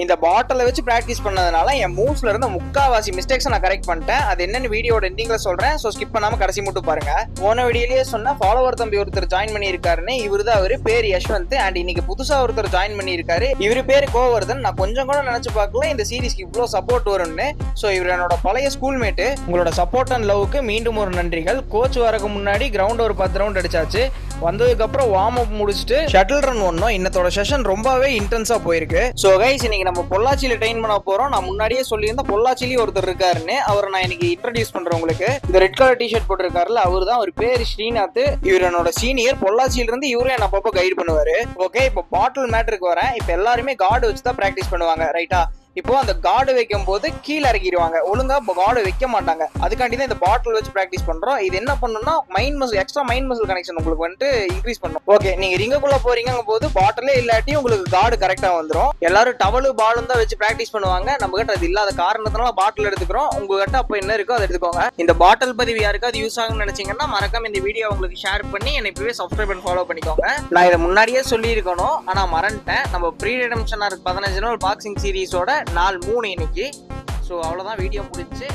இந்த பாட்டிலை வச்சு பிராக்டிஸ் பண்ணதுனால என் மூவ்ஸ்ல இருந்த முக்காவாசி மிஸ்டேக்ஸ் நான் கரெக்ட் பண்ணிட்டேன். அது என்னன்னு வீடியோட எண்டிங்ல சொல்றேன். ஸோ ஸ்கிப் பண்ணாம கடைசி மட்டும் பாருங்க. போன வீடியோலயே சொன்ன ஃபாலோவர் தம்பி ஒருத்தர் ஜாயின் பண்ணி இருக்காருன்னு, இவரு தான் அவரு, பேர் யஷ்வந்த். அண்ட் இன்னைக்கு புதுசா ஒருத்தர் ஜாயின் பண்ணி இருக்காரு, இவரு பேரு கோவர்தன். நான் கொஞ்சம் கூட நினைச்சு பார்க்கல இந்த சீரிஸ்க்கு இவ்வளவு சப்போர்ட் வரும்னு. ஸோ இவர் என்னோட பழைய ஸ்கூல்மேட்டு. உங்களோட சப்போர்ட் அண்ட் லவ்க்கு மீண்டும் ஒரு நன்றிகள். கோச் வரக்கு முன்னாடி கிரவுண்ட் ஒரு 10 ரவுண்ட் அடிச்சாச்சு. வந்ததுக்கு அப்புறம் வார்ம் அப் முடிச்சுட்டு ஷட்டில் ரன் ஒன்னும். இன்னத்தோட செஷன் ரொம்பவே இன்டென்ஸா போயிருக்கு. ஸோ கைஸ், இன்னைக்கு நம்ம பொள்ளாச்சியில ட்ரெயின் பண்ண போறோம். நான் முன்னாடியே சொல்லியிருந்தேன் பொள்ளாச்சிலேயே ஒருத்தர் இருக்காருன்னு. அவரை நான் இன்னைக்கு இன்ட்ரடியூஸ் பண்றேன் உங்களுக்கு. இந்த ரெட் கலர் டிஷர்ட் போட்டிருக்காருல, அவரு தான். அவர் பேர் ஸ்ரீநாத். இவர் என்னோட சீனியர். பொள்ளாச்சியில இருந்து இவரும் என்ன அப்பப்போ கைடு பண்ணுவாரு. ஓகே, இப்போ பாட்டில் மேட்டருக்கு வரேன். இப்போ எல்லாருமே கார்டு வச்சு தான் பிராக்டிஸ் பண்ணுவாங்க, ரைட்டா? இப்போ அந்த கார்டு வைக்கும் போது கீழே இறக்கிடுவாங்க, ஒழுங்கா கார்டு வைக்க மாட்டாங்க. அதுக்காண்டி தான் இந்த பாட்டில் வச்சு பிராக்டிஸ் பண்றோம். இது என்ன பண்ணணும்னா mind muscle, extra mind muscle connection உங்களுக்கு வந்துட்டு இன்க்ரீஸ் பண்ணும். ஓகே, நீங்க ரிங்குக்குள்ள போறீங்க போது பாட்டிலே இல்லாட்டி உங்களுக்கு கார்டு கரெக்டா வந்துடும். எல்லாரும் டவலு பாலும் தான் வச்சு பிராக்டிஸ் பண்ணுவாங்க. நம்ம கிட்ட அது இல்லாத காரணத்தினால பாட்டில் எடுத்துக்கிறோம். உங்ககிட்ட அப்போ என்ன இருக்கோ அதை எடுத்துக்கோங்க. இந்த பாட்டில் பதிவு யாருக்காவது யூஸ் ஆகும்னு நினைச்சீங்கன்னா மறக்காம இந்த வீடியோ உங்களுக்கு ஷேர் பண்ணி என்னை இப்பவே சப்ஸ்கிரைப் பண்ணி ஃபாலோ பண்ணிக்கோங்க. நான் இதை முன்னாடியே சொல்லி இருக்கணும், ஆனா மறந்துட்டேன். நம்ம ப்ரீ ரிடெம்ஷன் 15 நாள் பாக்ஸிங் சீரீஸோட நாள் 3 இன்னைக்கு. ஸோ அவ்வளோதான், வீடியோ முடிச்சு.